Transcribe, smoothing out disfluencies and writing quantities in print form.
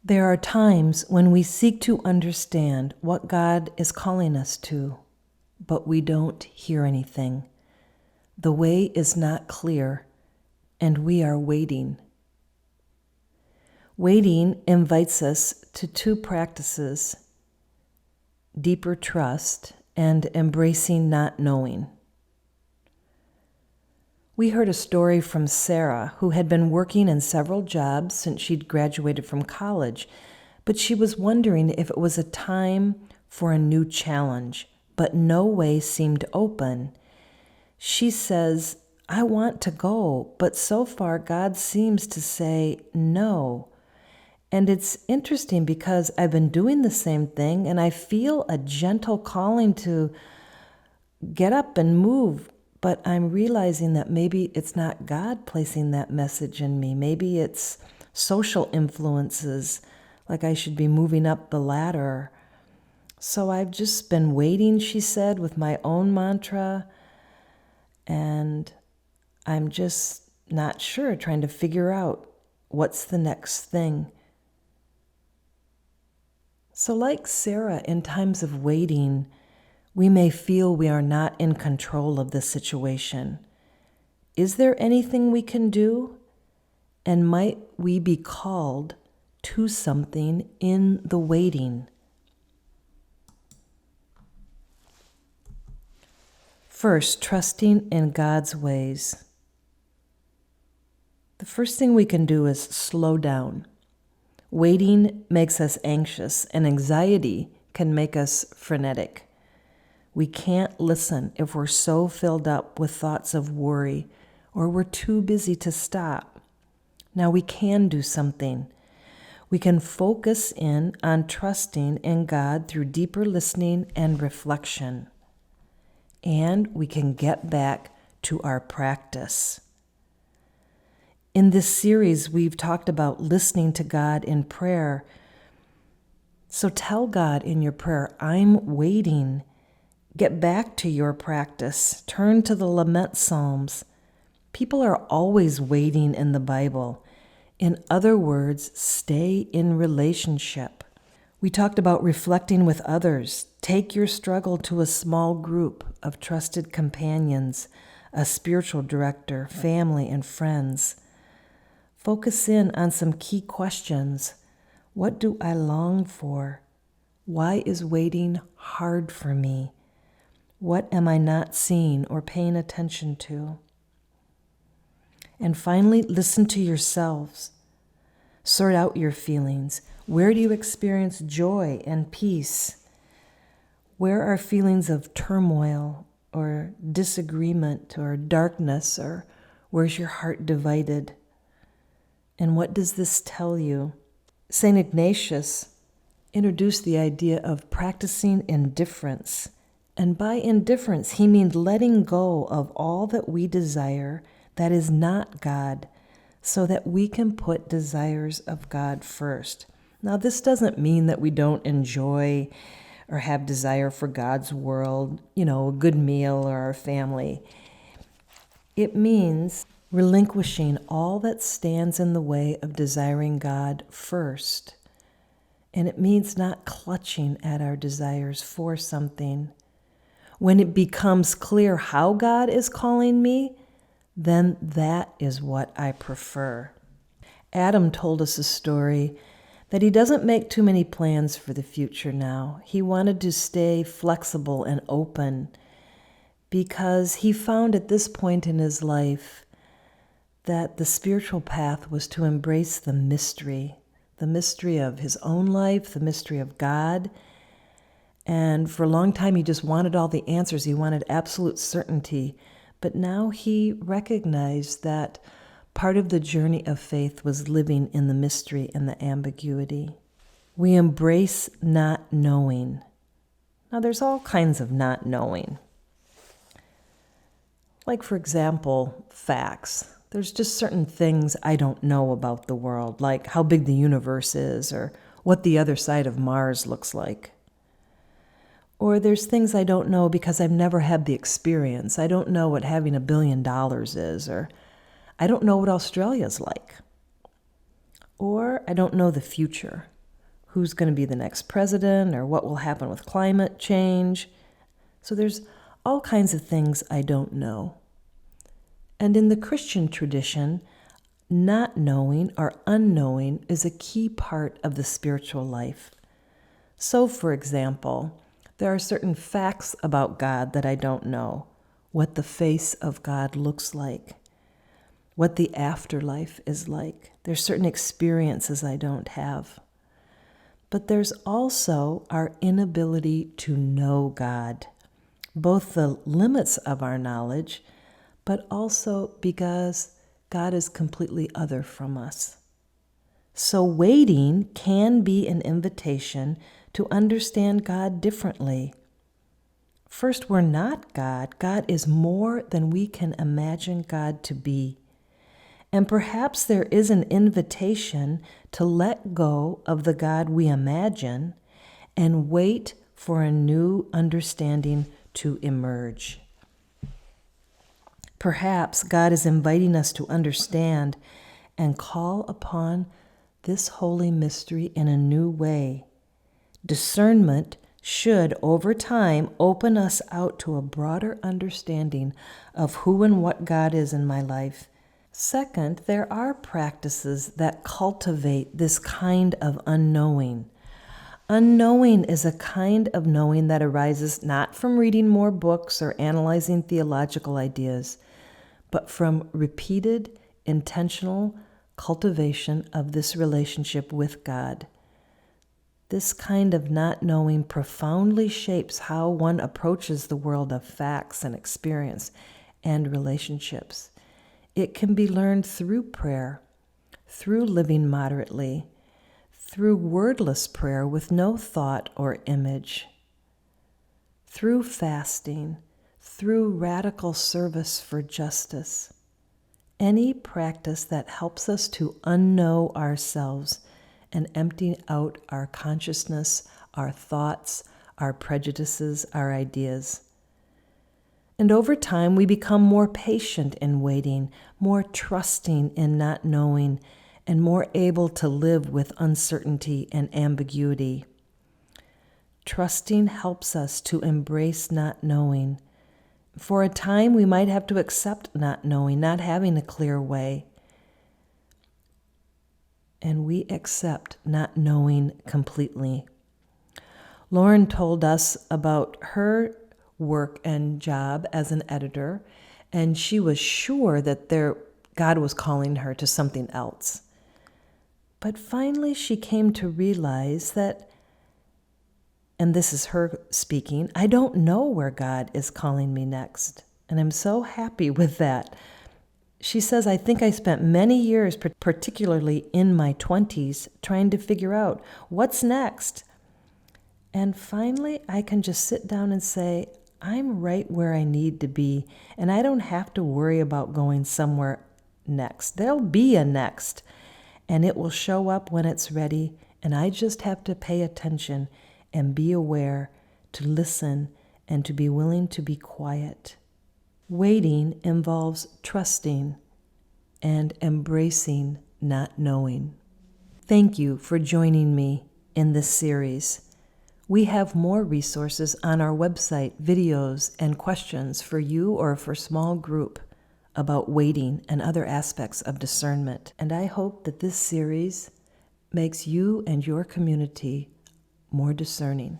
There are times when we seek to understand what God is calling us to, but we don't hear anything. The way is not clear, and we are waiting. Waiting invites us to two practices: deeper trust and embracing not knowing. We heard a story from Sarah, who had been working in several jobs since she'd graduated from college, but she was wondering if it was a time for a new challenge, but no way seemed open. She says, "I want to go, but so far God seems to say no." And it's interesting because I've been doing the same thing and I feel a gentle calling to get up and move, but I'm realizing that maybe it's not God placing that message in me. Maybe it's social influences, like I should be moving up the ladder. So I've just been waiting, she said, with my own mantra, and I'm just not sure, trying to figure out what's the next thing. So like Sarah, in times of waiting, we may feel we are not in control of the situation. Is there anything we can do? And might we be called to something in the waiting? First, trusting in God's ways. The first thing we can do is slow down. Waiting makes us anxious, and anxiety can make us frenetic. We can't listen if we're so filled up with thoughts of worry, or we're too busy to stop. Now we can do something. We can focus in on trusting in God through deeper listening and reflection. And we can get back to our practice. In this series, we've talked about listening to God in prayer. So tell God in your prayer, "I'm waiting." Get back to your practice. Turn to the lament psalms. People are always waiting in the Bible. In other words, stay in relationship. We talked about reflecting with others. Take your struggle to a small group of trusted companions, a spiritual director, family, and friends. Focus in on some key questions. What do I long for? Why is waiting hard for me? What am I not seeing or paying attention to? And finally, listen to yourselves. Sort out your feelings. Where do you experience joy and peace? Where are feelings of turmoil or disagreement or darkness, or where's your heart divided? And what does this tell you? St. Ignatius introduced the idea of practicing indifference. And by indifference, he means letting go of all that we desire that is not God, so that we can put desires of God first. Now, this doesn't mean that we don't enjoy or have desire for God's world, a good meal or our family. It means relinquishing all that stands in the way of desiring God first. And it means not clutching at our desires for something. When it becomes clear how God is calling me, then that is what I prefer. Adam told us a story that he doesn't make too many plans for the future now. He wanted to stay flexible and open because he found at this point in his life that the spiritual path was to embrace the mystery of his own life, the mystery of God. And for a long time, he just wanted all the answers. He wanted absolute certainty. But now he recognized that part of the journey of faith was living in the mystery and the ambiguity. We embrace not knowing. Now, there's all kinds of not knowing. Like, for example, facts. There's just certain things I don't know about the world, like how big the universe is or what the other side of Mars looks like. Or there's things I don't know because I've never had the experience. I don't know what having $1 billion is, or I don't know what Australia's like. Or I don't know the future. who's going to be the next president or what will happen with climate change. So there's all kinds of things I don't know. And in the Christian tradition, not knowing or unknowing is a key part of the spiritual life. So, for example, there are certain facts about God that I don't know. What the face of God looks like, what the afterlife is like. There's certain experiences I don't have. But there's also our inability to know God, both the limits of our knowledge, but also because God is completely other from us. So waiting can be an invitation to understand God differently. First, we're not God. God is more than we can imagine God to be. And perhaps there is an invitation to let go of the God we imagine and wait for a new understanding to emerge. Perhaps God is inviting us to understand and call upon this holy mystery in a new way. Discernment should, over time, open us out to a broader understanding of who and what God is in my life. Second, there are practices that cultivate this kind of unknowing. Unknowing is a kind of knowing that arises not from reading more books or analyzing theological ideas, but from repeated, intentional cultivation of this relationship with God. This kind of not knowing profoundly shapes how one approaches the world of facts and experience and relationships. It can be learned through prayer, through living moderately, through wordless prayer with no thought or image, through fasting, through radical service for justice. Any practice that helps us to unknow ourselves and empty out our consciousness, our thoughts, our prejudices, our ideas. And over time, we become more patient in waiting, more trusting in not knowing, and more able to live with uncertainty and ambiguity. Trusting helps us to embrace not knowing. For a time, we might have to accept not knowing, not having a clear way. And we accept not knowing completely. Lauren told us about her work and job as an editor, and she was sure that God was calling her to something else. But finally she came to realize that, and this is her speaking, I don't know where God is calling me next. And I'm so happy with that. She says, I think I spent many years, particularly in my 20s, trying to figure out what's next. And finally, I can just sit down and say, I'm right where I need to be, and I don't have to worry about going somewhere next. There'll be a next, and it will show up when it's ready, and I just have to pay attention and be aware, to listen, and to be willing to be quiet. Waiting involves trusting and embracing not knowing. Thank you for joining me in this series. We have more resources on our website, videos and questions for you or for a small group about waiting and other aspects of discernment. And I hope that this series makes you and your community more discerning.